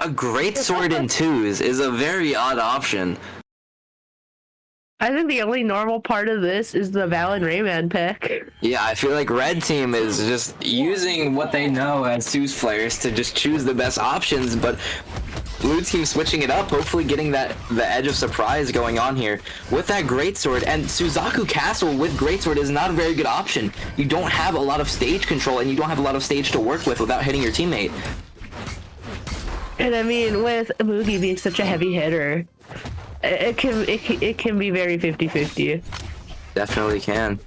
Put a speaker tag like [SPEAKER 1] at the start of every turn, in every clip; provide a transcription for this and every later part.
[SPEAKER 1] A great sword in twos is a very odd option.
[SPEAKER 2] I think the only normal part of this is the Val and Rayman pick.
[SPEAKER 1] Yeah, I feel like red team is just using what they know as twos players to just choose the best options, but blue team switching it up, hopefully getting the edge of surprise going on here with that greatsword. And Suzaku Castle with greatsword is not a very good option. You don't have a lot of stage control, and you don't have a lot of stage to work with without hitting your teammate.
[SPEAKER 2] And I mean, with Mugi being such a heavy hitter, it can be very 50-50.
[SPEAKER 1] Definitely can.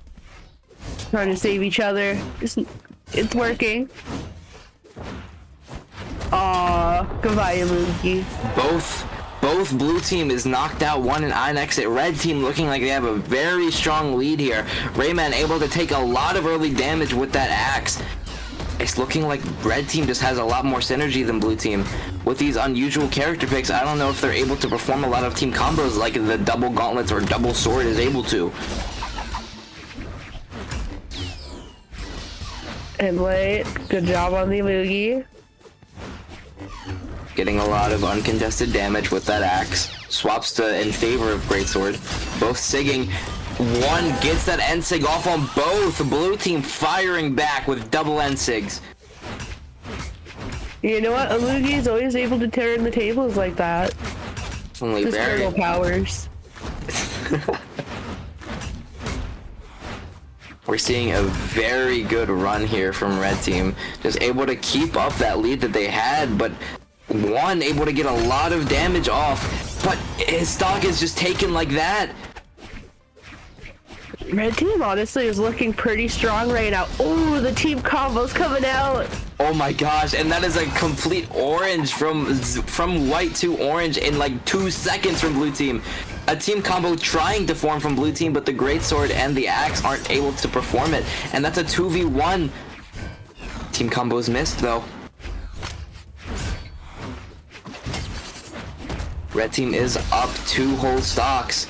[SPEAKER 2] Trying to save each other. It's working. Aw, goodbye, Mugi.
[SPEAKER 1] Both blue team is knocked out, one in iNeextt. Red team looking like they have a very strong lead here. Rayman able to take a lot of early damage with that axe. It's looking like red team just has a lot more synergy than blue team. With these unusual character picks, I don't know if they're able to perform a lot of team combos like the double gauntlets or double sword is able to.
[SPEAKER 2] And late, good job on the Mugi.
[SPEAKER 1] Getting a lot of uncontested damage with that axe. Swaps to in favor of greatsword. Both sigging. One gets that end sig off on both. Blue team firing back with double end sigs.
[SPEAKER 2] You know what? Alugi is always able to turn the tables like that.
[SPEAKER 1] Definitely
[SPEAKER 2] His
[SPEAKER 1] very.
[SPEAKER 2] powers.
[SPEAKER 1] We're seeing a very good run here from red team. Just able to keep up that lead that they had, but one able to get a lot of damage off. But his stock is just taken like that.
[SPEAKER 2] Red team honestly is looking pretty strong right now. Oh, the team combo's coming out.
[SPEAKER 1] Oh my gosh, and that is a complete orange from white to orange in like 2 seconds from blue team. A team combo trying to form from blue team, but the greatsword and the axe aren't able to perform it. And that's a 2v1. Team combos missed though. Red team is up 2 whole stocks,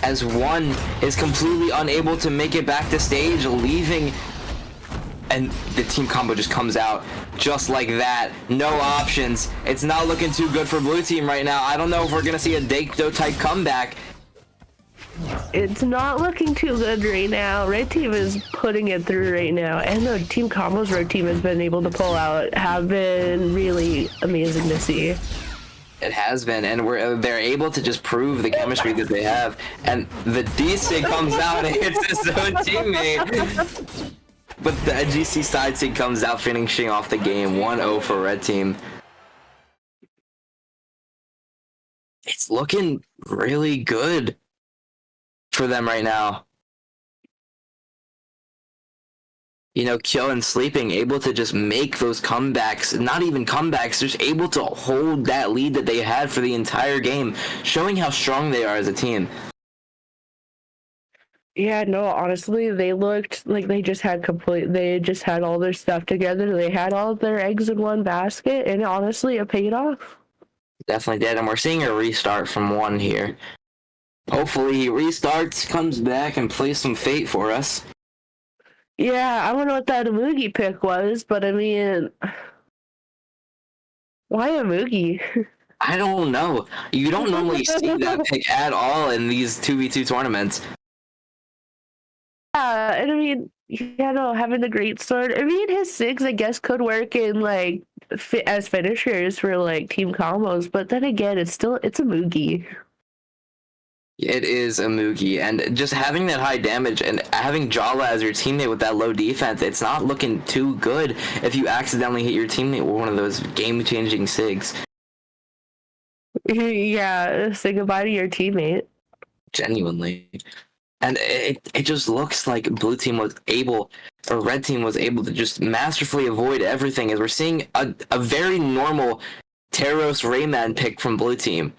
[SPEAKER 1] as one is completely unable to make it back to stage, leaving, and the team combo just comes out just like that. No options. It's not looking too good for blue team right now. I don't know if we're gonna see a Daikdo type comeback.
[SPEAKER 2] It's not looking too good right now. Red team is putting it through right now, and the team combos red team has been able to pull out have been really amazing to see.
[SPEAKER 1] It has been, and they're able to just prove the chemistry that they have. And the D-Sig comes out and hits his own teammate. But the GC side sig comes out, finishing off the game 1-0 for red team. It's looking really good for them right now. You know, Kyo and Sleeping able to just make those comebacks, not even comebacks, just able to hold that lead that they had for the entire game, showing how strong they are as a team.
[SPEAKER 2] Yeah, no, honestly, they looked like they just had all their stuff together. They had all their eggs in one basket, and honestly, it paid off.
[SPEAKER 1] Definitely did, and we're seeing a restart from one here. Hopefully he restarts, comes back, and plays some Fate for us.
[SPEAKER 2] Yeah, I don't know what that Mugi pick was, but I mean, why a Mugi?
[SPEAKER 1] I don't know. You don't normally see that pick at all in these 2v2 tournaments.
[SPEAKER 2] Yeah, and I mean, yeah, no, having the great sword. I mean, his sigs, I guess, could work in like as finishers for like team combos, but then again, it's a Mugi.
[SPEAKER 1] It is a Mugi, and just having that high damage and having Jala as your teammate with that low defense, it's not looking too good if you accidentally hit your teammate with one of those game-changing sigs.
[SPEAKER 2] Yeah, say goodbye to your teammate.
[SPEAKER 1] Genuinely. And it just looks like blue team was able, or red team was able to just masterfully avoid everything, as we're seeing a very normal Teros Rayman pick from blue team.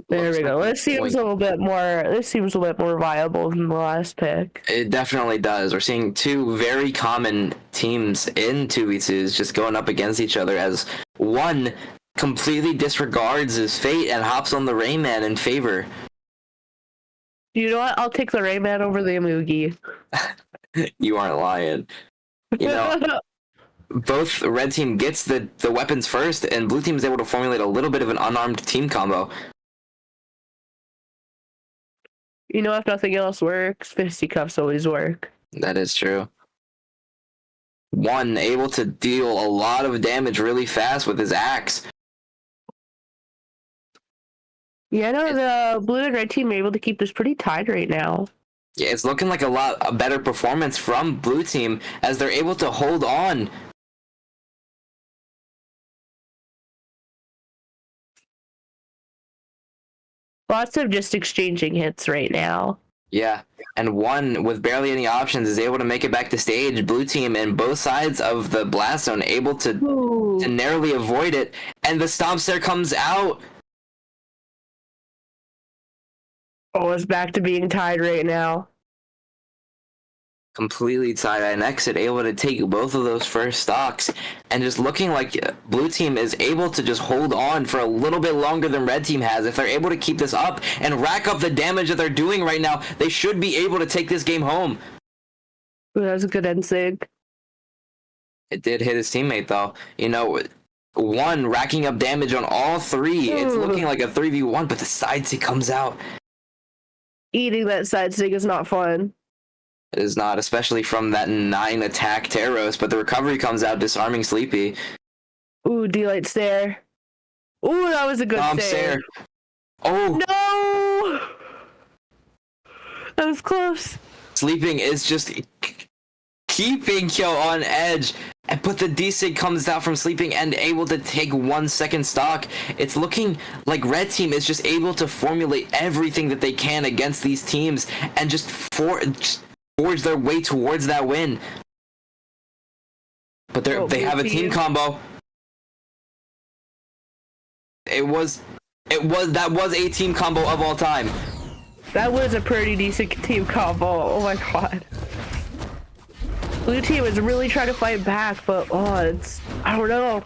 [SPEAKER 2] There we go. This seems a little bit more viable than the last pick.
[SPEAKER 1] It definitely does. We're seeing 2 very common teams in 2v2s just going up against each other, as one completely disregards his fate and hops on the Rayman in favor.
[SPEAKER 2] You know what? I'll take the Rayman over the Mugi.
[SPEAKER 1] You aren't lying. You know, both red team gets the weapons first, and blue team is able to formulate a little bit of an unarmed team combo.
[SPEAKER 2] You know, if nothing else works, fisticuffs always work.
[SPEAKER 1] That is true. One able to deal a lot of damage really fast with his axe.
[SPEAKER 2] Yeah, no, the blue and red team are able to keep this pretty tight right now.
[SPEAKER 1] Yeah, it's looking like a better performance from blue team as they're able to hold on.
[SPEAKER 2] Lots of just exchanging hits right now.
[SPEAKER 1] Yeah, and one with barely any options is able to make it back to stage. Blue team and both sides of the blast zone able to narrowly avoid it, and the stomp stare comes out.
[SPEAKER 2] Oh, it's back to being tied right now.
[SPEAKER 1] Completely tied. iNeextt able to take both of those first stocks, and just looking like blue team is able to just hold on for a little bit longer than red team has. If they're able to keep this up and rack up the damage that they're doing right now, they should be able to take this game home.
[SPEAKER 2] Ooh, that was a good end sig.
[SPEAKER 1] It did hit his teammate though. You know, one racking up damage on all three. It's looking like a 3v1, but the side stick comes out.
[SPEAKER 2] Eating that side stick is not fun.
[SPEAKER 1] It is not, especially from that 9 attack Teros, but the recovery comes out, disarming Sleepy.
[SPEAKER 2] Ooh, delight stare. Ooh, that was a good stare.
[SPEAKER 1] Oh!
[SPEAKER 2] No! That was close.
[SPEAKER 1] Sleeping is just keeping Kyo on edge, but the D-Sig comes out from Sleeping and able to take 1 second stock. It's looking like red team is just able to formulate everything that they can against these teams and just forge their way towards that win. But they have a team combo. That was a team combo of all time.
[SPEAKER 2] That was a pretty decent team combo. Oh my god. Blue team is really trying to fight back, but I don't know.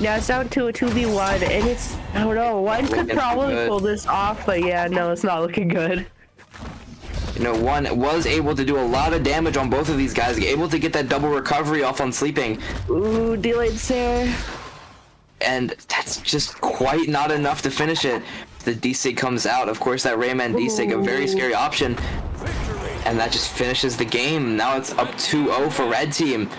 [SPEAKER 2] Now it's down to a 2v1, and I don't know. One could probably pull this off, but yeah, no, it's not looking good.
[SPEAKER 1] You know, one was able to do a lot of damage on both of these guys, able to get that double recovery off on Sleeping.
[SPEAKER 2] Ooh, delayed stare.
[SPEAKER 1] And that's just quite not enough to finish it. The D-Sig comes out. Of course, that Rayman D-Sig, a very scary option. And that just finishes the game. Now it's up 2-0 for red team.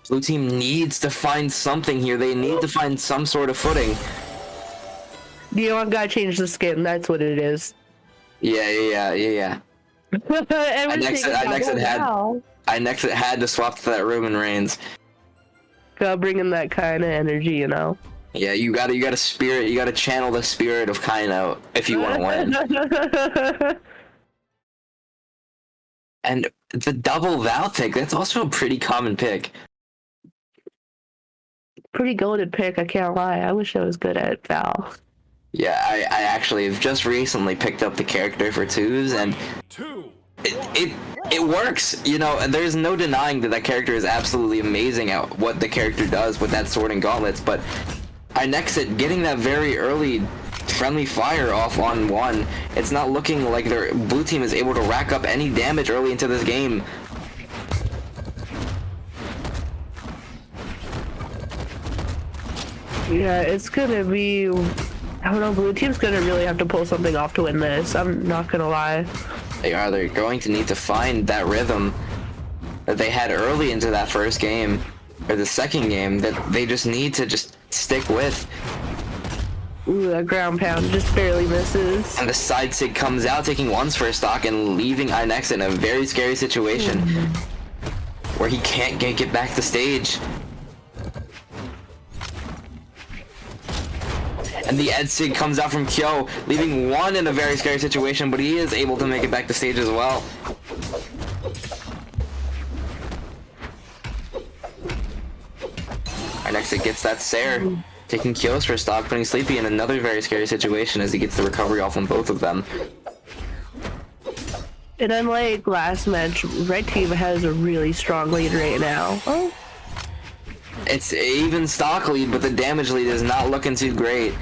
[SPEAKER 1] Blue team needs to find something here. They need to find some sort of footing.
[SPEAKER 2] You know, I've got to change the skin. That's what it is.
[SPEAKER 1] Yeah. iNeextt had to swap to that Roman Reigns.
[SPEAKER 2] Gotta bring in that kind of energy, you know.
[SPEAKER 1] Yeah, you gotta spirit. You gotta channel the spirit of Kaino if you want to win. And the double Val pick, that's also a pretty common pick.
[SPEAKER 2] Pretty goated pick, I can't lie. I wish I was good at Val.
[SPEAKER 1] Yeah, I actually have just recently picked up the character for twos, and it works. You know, and there's no denying that character is absolutely amazing at what the character does with that sword and gauntlets, but iNeextt getting that very early friendly fire off on one, it's not looking like their blue team is able to rack up any damage early into this game.
[SPEAKER 2] Yeah, it's gonna be... I don't know, blue team's gonna really have to pull something off to win this. I'm not gonna lie.
[SPEAKER 1] They're going to need to find that rhythm that they had early into that first game, or the second game, that they just need to just stick with.
[SPEAKER 2] Ooh, that ground pound just barely misses.
[SPEAKER 1] And the side sig comes out, taking one's first stock and leaving iNeextt in a very scary situation where he can't get back to stage. And the Ed Sig comes out from Kyo, leaving one in a very scary situation, but he is able to make it back to stage as well. iNeextt gets that Sair, taking Kyo's first stock, putting Sleepy in another very scary situation as he gets the recovery off on both of them.
[SPEAKER 2] And unlike last match, red team has a really strong lead right now. Oh.
[SPEAKER 1] It's even stock lead, but the damage lead is not looking too great.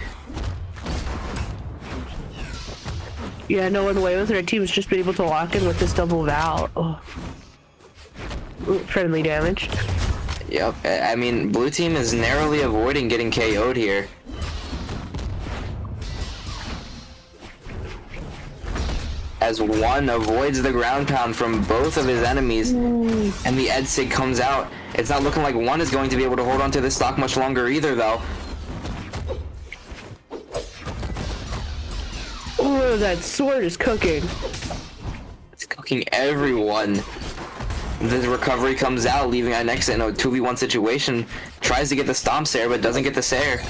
[SPEAKER 2] Yeah, no way with red team has just been able to lock in with this double Val. Oh. Ooh, friendly damage.
[SPEAKER 1] Yep, I mean, blue team is narrowly avoiding getting KO'd here. As one avoids the ground pound from both of his enemies, and the Ed Sig comes out. It's not looking like one is going to be able to hold on to this stock much longer either, though.
[SPEAKER 2] Oh, that sword is cooking.
[SPEAKER 1] It's cooking everyone. The recovery comes out, leaving iNeextt in a 2v1 situation. Tries to get the stomp Sair, but doesn't get the Sair.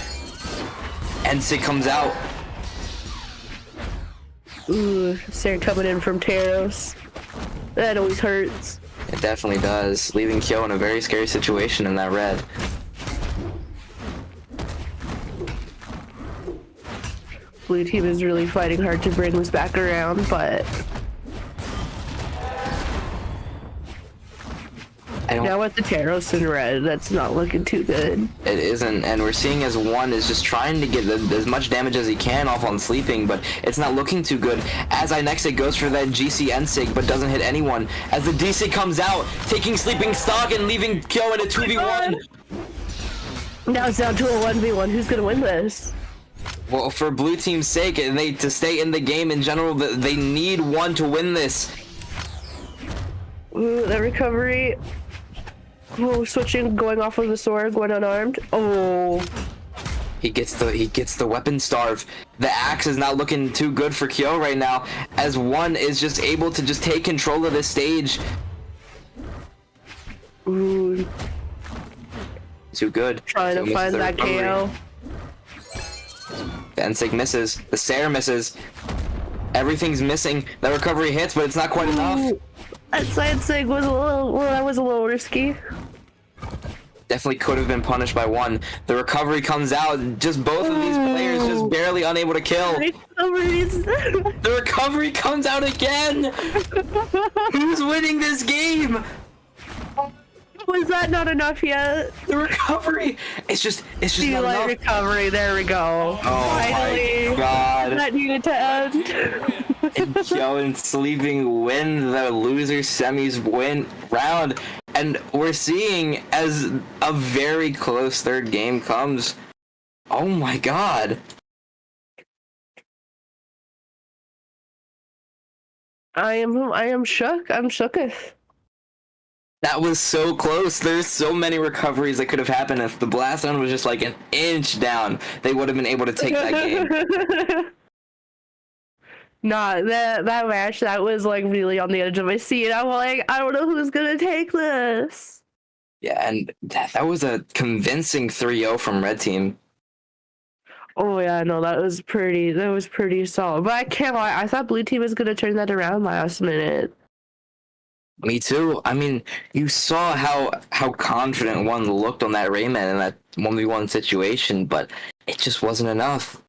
[SPEAKER 1] Ed Sig comes out.
[SPEAKER 2] Ooh, Sair coming in from Taros. That always hurts.
[SPEAKER 1] It definitely does, leaving Kyo in a very scary situation in that red.
[SPEAKER 2] Blue team is really fighting hard to bring this back around, but now with the Taros in red, that's not looking too good.
[SPEAKER 1] It isn't, and we're seeing as one is just trying to get as much damage as he can off on sleeping, but it's not looking too good. As iNeextt goes for that GC N-Sig, but doesn't hit anyone. As the DC comes out, taking sleeping stock and leaving Kyo in a 2v1.
[SPEAKER 2] Now it's down to a 1v1. Who's gonna win this?
[SPEAKER 1] Well, for blue team's sake, and to stay in the game in general, they need one to win this.
[SPEAKER 2] Ooh, that recovery. Oh, switching, going off with the sword, going unarmed. Oh.
[SPEAKER 1] He gets the weapon starve. The axe is not looking too good for Kyo right now, as one is just able to just take control of this stage.
[SPEAKER 2] Ooh.
[SPEAKER 1] Too good.
[SPEAKER 2] Trying to find that KO.
[SPEAKER 1] The N-Sig misses. The Sair misses. Everything's missing. The recovery hits, but it's not quite enough.
[SPEAKER 2] That side sig was that was a little risky.
[SPEAKER 1] Definitely could have been punished by one. The recovery comes out. Just both of these players just barely unable to kill. The recovery comes out again. Who's winning this game?
[SPEAKER 2] Was that not enough yet?
[SPEAKER 1] The recovery. It's just not enough.
[SPEAKER 2] Recovery. There we go.
[SPEAKER 1] Oh
[SPEAKER 2] Finally,
[SPEAKER 1] my god.
[SPEAKER 2] that needed to end.
[SPEAKER 1] And Kyo and Sleeping win the loser semis win round, and we're seeing as a very close third game comes. Oh my god.
[SPEAKER 2] I am shook. I'm shooketh.
[SPEAKER 1] That was so close. There's so many recoveries that could have happened. If the blast zone was just like an inch down, they would have been able to take that game.
[SPEAKER 2] Nah, that match, that was like really on the edge of my seat. I'm like, I don't know who's gonna take this.
[SPEAKER 1] Yeah, and that was a convincing 3-0 from red team.
[SPEAKER 2] Oh yeah, no, that was pretty solid. But I can't lie, I thought blue team was gonna turn that around last minute.
[SPEAKER 1] Me too. I mean, you saw how confident one looked on that Rayman in that 1v1 situation, but it just wasn't enough.